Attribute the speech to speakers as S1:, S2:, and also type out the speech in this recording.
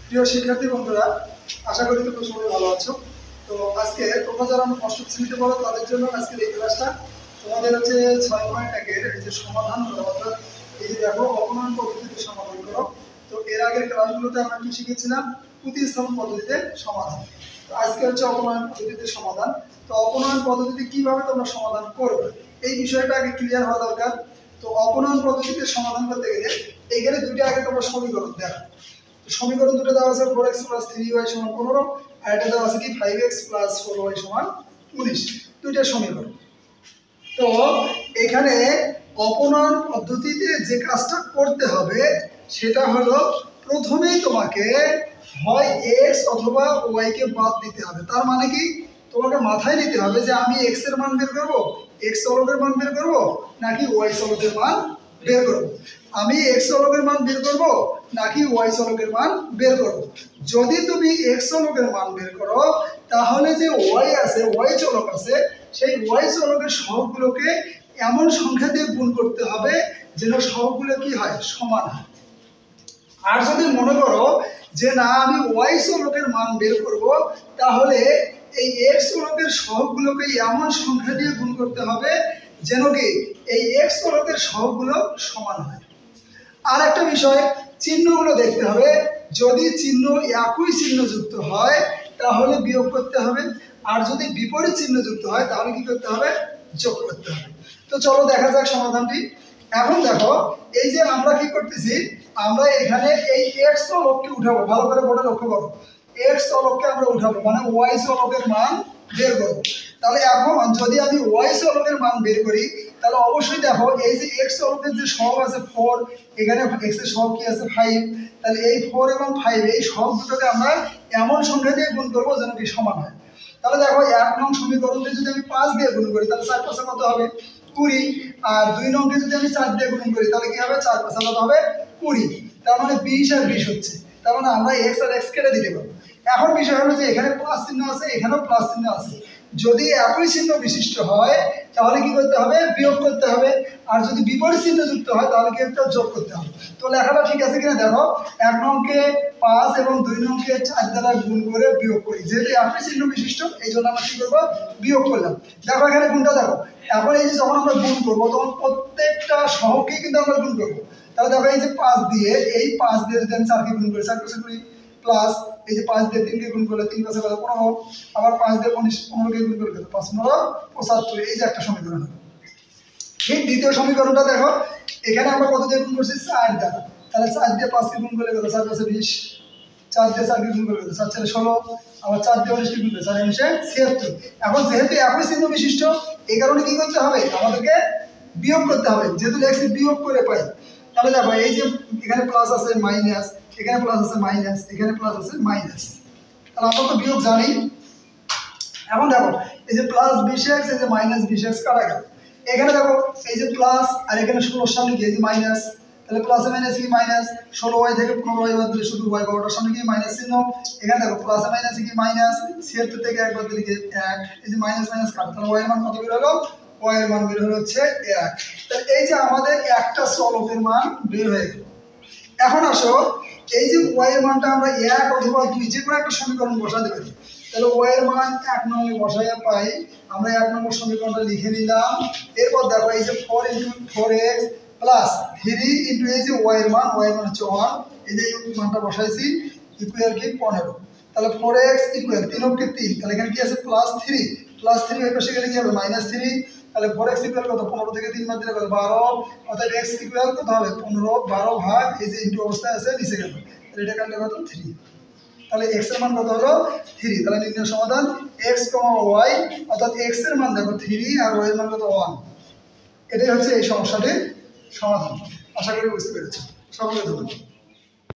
S1: প্রিয় শিক্ষার্থী বন্ধুরা, আশা করি তোমরা সবাই ভালো আছো। তো আজকে তোমরা যারা অষ্টম শ্রেণীতে পড়ো তাদের জন্য আজকের এই ক্লাসটা তোমাদের হচ্ছে 6.1 এই যে সমাধান করো, অর্থাৎ এই যে দেখো অপনয়ন পদ্ধতিতে সমাধান করো। তো এর আগের ক্লাসগুলোতে আমরা কি শিখেছিলাম? প্রতিস্থাপন পদ্ধতিতে সমাধান। তো আজকে হচ্ছে অপনয়ন পদ্ধতিতে সমাধান। তো অপনয়ন পদ্ধতিতে কিভাবে তোমরা সমাধান করবে এই বিষয়টা আগে ক্লিয়ার হওয়া দরকার। তো অপনয়ন পদ্ধতিতে সমাধান করতে গেলে এইখানে দুইটা আগে তোমরা সমীকরণ দেখো। সমীকরণ দুটো দেওয়া আছে 4x + 3y = 15, আর এটা দেওয়া আছে কি 5x + 4y = 19। দুইটা সমীকরণ। তো এখানে অপনয়ন পদ্ধতিতে যে কাজটা করতে হবে সেটা হলো প্রথমেই তোমাকে হয় x অথবা y কে বাদ দিতে হবে। তার মানে কি তোমাকে মাথায় নিতে হবে যে আমি x এর মান বের করব, x চলকের মান বের করব নাকি y চলকের মান বের করব। আমি x চলকের মান বের করব নাকি y চলকের মান বের করব। যদি তুমি x চলকের মান বের করো তাহলে যে y আছে, y চলক আছে, সেই y চলকের সহগগুলোকে এমন সংখ্যা দিয়ে গুণ করতে হবে যেন সহগগুলো কি হয়, সমান হয়। আর যদি মনে করো যে না আমি y চলকের মান বের করব তাহলে এই x চলকের সহগগুলোকে এমন সংখ্যা দিয়ে গুণ করতে হবে যেন কি এই x চলকের সহগগুলো সমান হয়। আর একটা বিষয়, চিহ্নগুলো দেখতে হবে। যদি চিহ্ন একই চিহ্ন যুক্ত হয় তাহলে বিয়োগ করতে হবে, আর যদি বিপরীত চিহ্ন যুক্ত হয় তাহলে কি করতে হবে, যোগ করতে হবে। তো চলো দেখা যাক সমাধানটি। এখন দেখো এই যে আমরা কি করতেছি, আমরা এখানে এই x চলককে উঠাবো। ভালো করে বোর্ডে লক্ষ্য করো, x চলককে আমরা উঠাবো মানে y চলকের মান বের করব। তাহলে এখন যদি আমি y চলকের মান বের করি তাহলে অবশ্যই দেখো এই যে x চলকের যে সহগ আছে 4, এখানে x এর সহগ কি আছে 5, তাহলে এই 4 এবং 5 এই সহগ দুটোকে আমরা এমন সংখ্যা দিয়ে গুণ করব যেন কি সমান হয়। তাহলে দেখো 1 নং সমীকরণকে যদি আমি 5 দিয়ে গুণ করি তাহলে 4 5 কত হবে 20, আর 2 নংকে যদি আমি 4 দিয়ে গুণ করি তাহলে কি হবে 4 5 কত হবে 20। তার মানে 20 আর 20 হচ্ছে, তার মানে আমরা x আর x কেটে দিতে পারবো। এখন বিষয় হলো যে এখানে প্লাস চিহ্ন আছে, এখানেও প্লাস চিহ্ন আছে। যদি একই চিহ্ন বিশিষ্ট হয় তাহলে কি করতে হবে, বিয়োগ করতে হবে। আর যদি বিপরীত চিহ্ন যুক্ত হয় তাহলে কি একটা যোগ করতে হবে। তো লেখাটা ঠিক আছে কিনা দেখো, 1 নংকে 5 এবং 2 নংকে 4 দ্বারা গুণ করে বিয়োগ করি। যেহেতু একই চিহ্ন বিশিষ্ট এই জন্য আমরা কি করবো, বিয়োগ করলাম। দেখো এখানে গুণটা দেখো। এখন এই যে যখন আমরা গুণ করবো তখন প্রত্যেকটা সহগকেই কিন্তু আমরা গুণ করবো। তাহলে দেখো এই যে 5 দিয়ে, এই 5 দিয়ে যদি আমি 4 কে গুণ করি 4 + 20 প্লাস এই যে 5 দিয়ে 3 কে গুণ করলে 3 + 5 = 15, আবার 5 দিয়ে 15 কে গুণ করলে 5 × 75। এই যে একটা সমীকরণ। ঠিক দ্বিতীয় সমীকরণটা দেখো, এখানে আমরা কত দিয়ে গুণ করছি 4 দ্বারা। তাহলে 4 দিয়ে 5 কে গুণ করলে কত, 4 + 20, 4 দিয়ে 4 কে গুণ করলে 4 × 4 = 16, আবার 4 দিয়ে 19 কে গুণ করলে 4 × 9 = 76। এখন যেহেতু একই চিহ্ন বিশিষ্ট এই কারণে কি করতে হবে, আমাদেরকে বিয়োগ করতে হবে। যেহেতু লেখছি বিয়োগ করে পাই, তাহলে দেখো এই যে এখানে প্লাস আছে মাইনাস, এখানে প্লাস আছে মাইনাস, এখানে প্লাস আছে মাইনাস, তাহলে আমরা তো বিয়োগ জানি। এখন দেখো এই যে প্লাস 20x, এই যে মাইনাস 20x কাটা গেল। এখানে দেখো এই যে প্লাস আর এখানে 16 সামনে গিয়ে যে মাইনাস, তাহলে প্লাসে মাইনাস কি মাইনাস, 16y থেকে 15y বাদ দিলে শুধু y, বড়টার সামনে কি মাইনাস চিহ্ন। এখানে দেখো প্লাসে মাইনাসে কি মাইনাস, 76 থেকে 1 বাদ দিলে কি 1, এই যে মাইনাস মাইনাস কাট, তাহলে y এর মান কত বের হলো, y এর মান বের হলো হচ্ছে 1। তাহলে এই যে আমাদের একটা চলকের মান বের হয়ে গেল। এখন আসো এই যে y এর মানটা আমরা 1 অথবা 2 যে কোনো একটা সমীকরণ বসাতে পারি। তাহলে y এর মান 1 নম্বরে বসাইয়া পাই, আমরা 1 নম্বর সমীকরণটা লিখে নিলাম। এরপর দেখো এই যে 4 × 4x প্লাস 3 ইনটু এই যে y এর মান, y এর মান হচ্ছে 1, এই যে মানটা বসাইছি ইকুয়াল কি 15। তাহলে 4x ইকুয়াল 3 × 3, তাহলে এখানে কি আছে +3 এর পাশে গেলে কি হবে -3। তাহলে 4x ইকুয়াল কত, 15 থেকে 3 বাদ দিলে কত 12, অর্থাৎ x ইকুয়াল কত হবে 15, 12 ভাগ এই যে ইনটু অবস্থায় আছে নিচে গেল, তাহলে এটা কাটলে কত 3। তাহলে x এর মান কত হলো 3। তাহলে নির্ণয় সমাধান x, y, অর্থাৎ x এর মান দেখো 3 আর y এর মান কত 1। এটাই হচ্ছে এই সমস্যাটির সমাধান। আশা করি বুঝতে পেরেছো। সকলকে ধন্যবাদ।